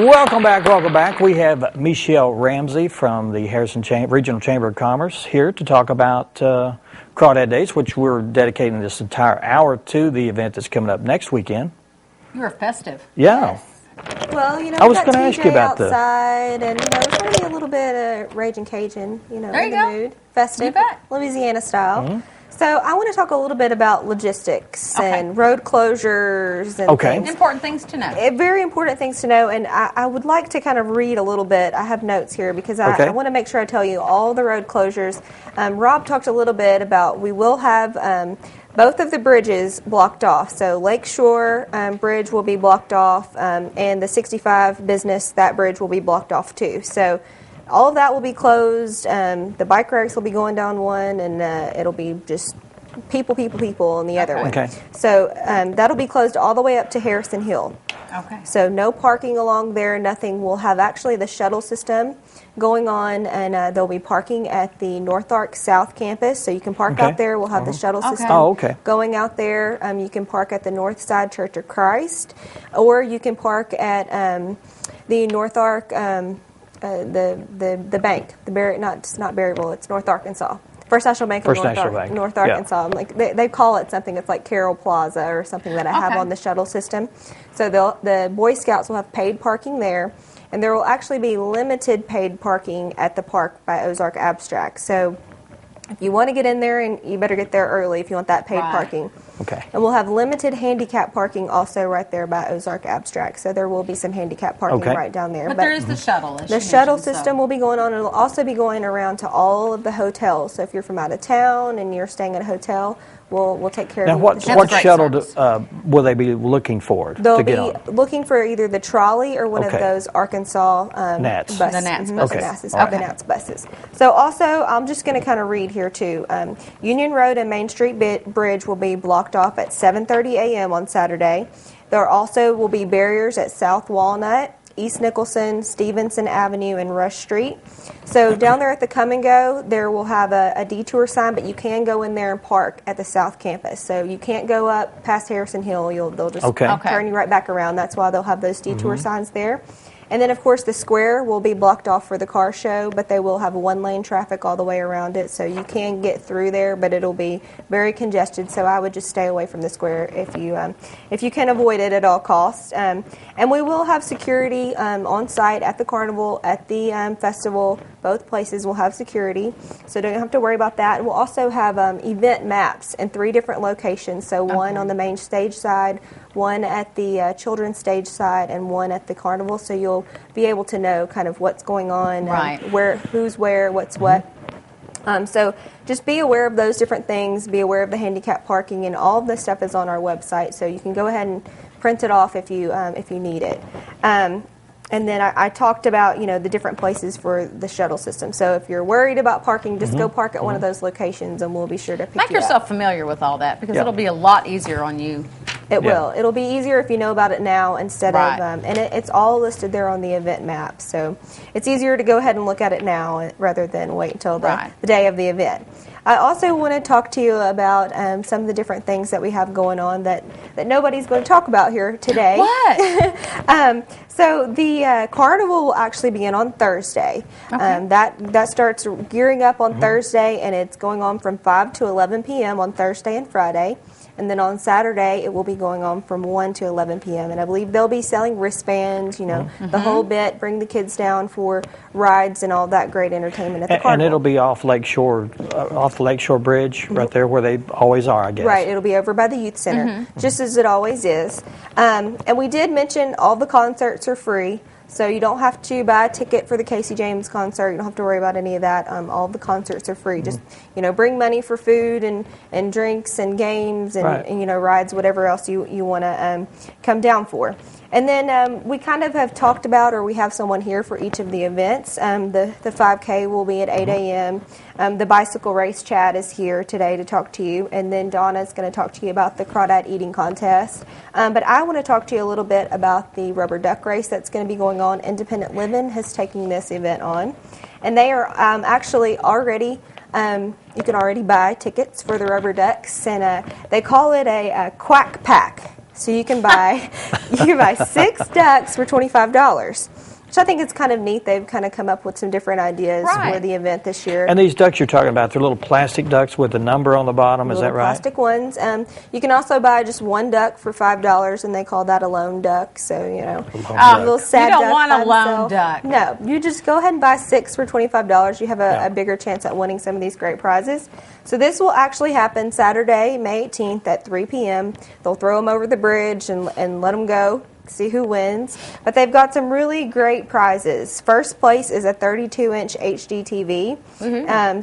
Welcome back. We have Mi'chel Ramsey from the Harrison Regional Chamber of Commerce here to talk about Crawdad Days, which we're dedicating this entire hour to the event that's coming up next weekend. You're festive. Yeah. Yes. Well, I was going to ask you about outside, and it's going to be a little bit Raging Cajun, there in you the go. mood, festive, You bet. Louisiana style. Mm-hmm. So I want to talk a little bit about logistics and road closures and things. Important things to know. Very important things to know, and I would like to kind of read a little bit. I have notes here because I want to make sure I tell you all the road closures. Rob talked a little bit about we will have both of the bridges blocked off. So Lakeshore Bridge will be blocked off, and the 65 business, that bridge will be blocked off too. So all of that will be closed. The bike racks will be going down one, and it'll be just people on the other one. Okay. So that'll be closed all the way up to Harrison Hill. Okay. So no parking along there, nothing. We'll have actually the shuttle system going on, and there'll be parking at the North Arc South Campus. So you can park out there. We'll have the shuttle system going out there. You can park at the North Side Church of Christ, or you can park at the North Arc, the bank, it's not Berryville, it's North Arkansas. First National Bank of North Arkansas. Like they call it something. It's like Carroll Plaza or something that I have on the shuttle system. So the Boy Scouts will have paid parking there, and there will actually be limited paid parking at the park by Ozark Abstract. So if you want to get in there, and you better get there early if you want that paid parking. Okay. And we'll have limited handicap parking also right there by Ozark Abstract. So there will be some handicap parking right down there. But there is the shuttle. The shuttle system will be going on, and it'll also be going around to all of the hotels. So if you're from out of town and you're staying at a hotel, we'll take care of you. Now, what shuttle will they be looking for They'll to get be on? looking for either the trolley or one of those Arkansas Nats. buses. The Nats buses. The Nats buses. So also, I'm just going to kind of read here too. Union Road and Main Street Bridge will be blocked off at 7:30 a.m. on Saturday. There also will be barriers at South Walnut, East Nicholson, Stevenson Avenue, and Rush Street. So down there at the Come and Go, there will have a detour sign, but you can go in there and park at the South Campus. So you can't go up past Harrison Hill. They'll just turn you right back around. That's why they'll have those detour signs there. And then, of course, the square will be blocked off for the car show, but they will have one-lane traffic all the way around it, so you can get through there, but it'll be very congested. So I would just stay away from the square if you can avoid it at all costs. And we will have security on site at the carnival, at the festival. Both places will have security, so don't have to worry about that. And we'll also have event maps in 3 different locations. So one on the main stage side, one at the children's stage side, and one at the carnival. So you'll be able to know kind of what's going on, who's where, what's what. So just be aware of those different things. Be aware of the handicap parking, and all of this stuff is on our website. So you can go ahead and print it off if you need it. And then I talked about, the different places for the shuttle system. So if you're worried about parking, just go park at one of those locations, and we'll be sure to pick you up. Make yourself familiar with all that, because it'll be a lot easier on you. It will. It'll be easier if you know about it now instead of, and it's all listed there on the event map. So it's easier to go ahead and look at it now rather than wait until the day of the event. I also want to talk to you about some of the different things that we have going on that nobody's going to talk about here today. What? So the carnival will actually begin on Thursday. That starts gearing up on Thursday, and it's going on from 5 to 11 p.m. on Thursday and Friday. And then on Saturday, it will be going on from 1 to 11 p.m. And I believe they'll be selling wristbands, the whole bit, bring the kids down for rides and all that great entertainment at the carnival. And it'll be off the Lakeshore Bridge, right there where they always are, I guess. Right, it'll be over by the Youth Center, just as it always is. And we did mention all the concerts are free. So you don't have to buy a ticket for the Casey James concert. You don't have to worry about any of that. All the concerts are free. Just, bring money for food and drinks and games and rides, whatever else you want to come down for. And then we kind of have talked about, or we have someone here for each of the events. The 5K will be at 8 a.m. The bicycle race, Chad, is here today to talk to you. And then Donna is going to talk to you about the Crawdad eating contest. But I want to talk to you a little bit about the rubber duck race that's going to be going on. Independent Living has taken this event on. And they are actually already... you can already buy tickets for the rubber ducks. And they call it a quack pack. So you can buy 6 ducks for $25. Which I think it's kind of neat. They've kind of come up with some different ideas for the event this year. And these ducks you're talking about, they're little plastic ducks with a number on the bottom, is that right? Plastic ones. You can also buy just 1 duck for $5, and they call that a lone duck. So, a little sad duck. You don't want a lone duck. No, you just go ahead and buy 6 for $25. You have a bigger chance at winning some of these great prizes. So this will actually happen Saturday, May 18th at 3 p.m. They'll throw them over the bridge and let them go. See who wins. But they've got some really great prizes. First place is a 32-inch HD TV.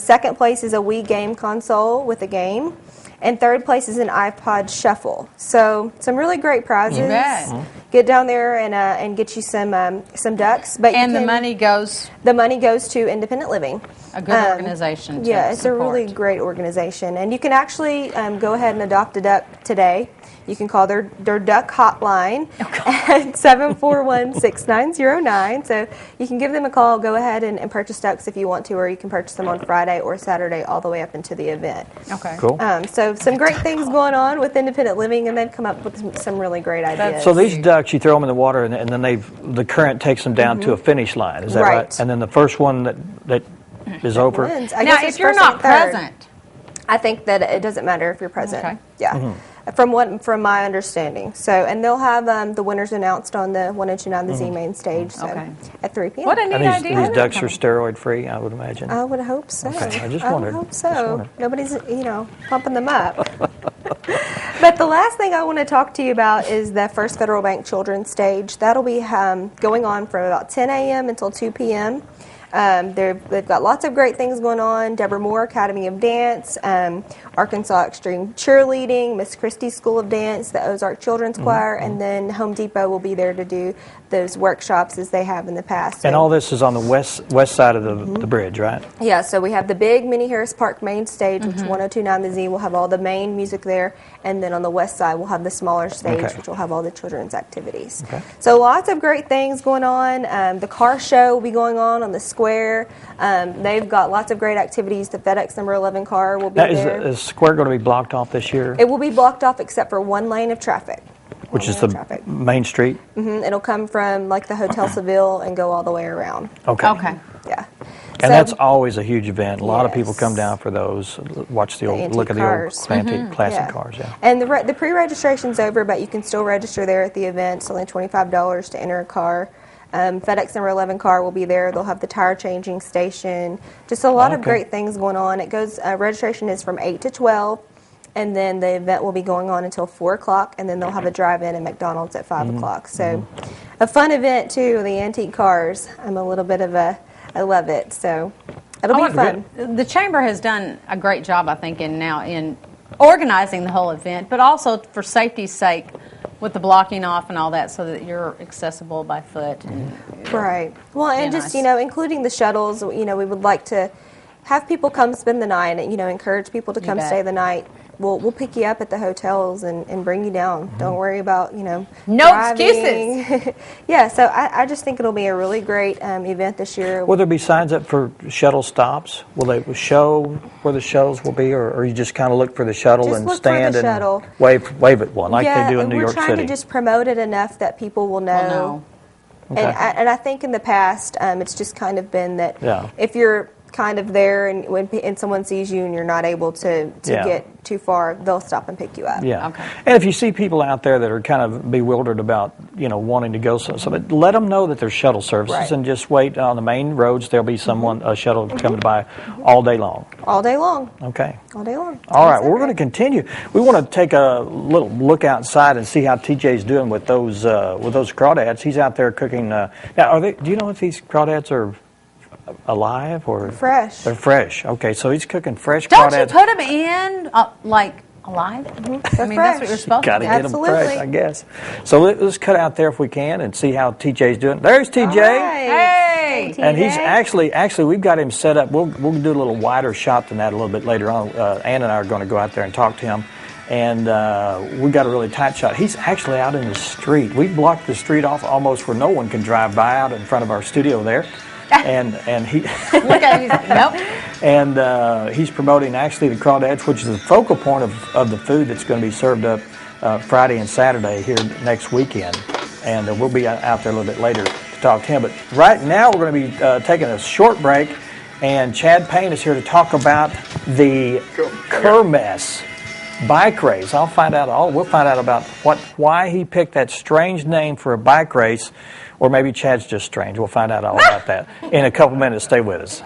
Second place is a Wii game console with a game. And third place is an iPod Shuffle. So some really great prizes. You bet. Get down there and get you some ducks. But the money goes? The money goes to Independent Living. A good organization. Yeah, it's a really great organization. And you can actually go ahead and adopt a duck today. You can call their duck hotline at 741-6909. So you can give them a call, go ahead and purchase ducks if you want to, or you can purchase them on Friday or Saturday all the way up into the event. Okay. Cool. So some great things going on with Independent Living, and they've come up with some really great ideas. So these ducks, you throw them in the water, and then the current takes them down to a finish line. Is that right? And then the first one that is over? Now, if you're not present. I think that it doesn't matter if you're present. Okay. Yeah. From my understanding. So, and they'll have the winners announced on the 1029 The Z main stage at 3 p.m. What a neat idea. These ducks are steroid free, I would imagine. I would hope so. Okay. I just wondered. I would hope so. Nobody's, pumping them up. But the last thing I want to talk to you about is the First Federal Bank Children's Stage. That'll be going on from about 10 a.m. until 2 p.m. They've got lots of great things going on. Deborah Moore Academy of Dance, Arkansas Extreme Cheerleading, Miss Christie's School of Dance, the Ozark Children's Choir, and then Home Depot will be there to do those workshops as they have in the past. So, and all this is on the west side of the bridge, right? Yeah, so we have the big Minnie Harris Park main stage, which 1029 The Z will have all the main music there, and then on the west side we'll have the smaller stage, which will have all the children's activities. Okay. So lots of great things going on. The car show will be going on the square. They've got lots of great activities. The FedEx number 11 car will be there. Is the square going to be blocked off this year? It will be blocked off except for one lane of traffic. Which is the main street? It'll come from the Hotel Seville and go all the way around. Okay. Yeah. And that's always a huge event. A lot of people come down for those, watch the old, look at the old antique classic cars. Yeah. And the pre-registration's over, but you can still register there at the event. It's only $25 to enter a car. FedEx number 11 car will be there. They'll have the tire changing station. Just a lot of great things going on. It goes. Registration is from 8 to 12. And then the event will be going on until 4 o'clock, and then they'll have a drive-in at McDonald's at 5 o'clock. So a fun event, too, the antique cars. I'm a little bit of I love it. So it'll be fun. The Chamber has done a great job, I think, in organizing the whole event, but also for safety's sake with the blocking off and all that so that you're accessible by foot. Right. Well, and just, including the shuttles, we would like to have people come spend the night and, encourage people to come stay the night. We'll pick you up at the hotels and bring you down. Don't worry about, no driving. excuses. Yeah, so I just think it'll be a really great event this year. Will there be signs up for shuttle stops? Will they show where the shuttles will be, or you just kind of look for the shuttle just and stand and shuttle. wave at one like they do in New York City? We're trying to just promote it enough that people will know. Okay. And I think in the past, it's just kind of been that if you're kind of there and someone sees you and you're not able to get too far, they'll stop and pick you up. Yeah. Okay. And if you see people out there that are kind of bewildered about, wanting to go somewhere, let them know that there's shuttle services and just wait on the main roads. There'll be a shuttle coming by all day long. All day long. Okay. All day long. All right. Well, we're going to continue. We want to take a little look outside and see how TJ's doing with those crawdads. He's out there cooking. Now, do you know if these crawdads are alive or fresh? They're fresh. Okay, so he's cooking fresh crawdads. Don't you put them in alive? I mean, that's what you're supposed to do. Gotta get them fresh, I guess. So let's cut out there if we can and see how TJ's doing. There's TJ. Hey, TJ. And he's actually we've got him set up. We'll do a little wider shot than that a little bit later on. Ann and I are going to go out there and talk to him. And we got a really tight shot. He's actually out in the street. We've blocked the street off almost where no one can drive by out in front of our studio there. And he look at him. Nope. And he's promoting actually the crawdads, which is the focal point of the food that's going to be served up Friday and Saturday here next weekend. And we'll be out there a little bit later to talk to him. But right now we're going to be taking a short break, and Chad Payne is here to talk about the Kermesse bike race. We'll find out about why he picked that strange name for a bike race, or maybe Chad's just strange. We'll find out all about that in a couple minutes. Stay with us.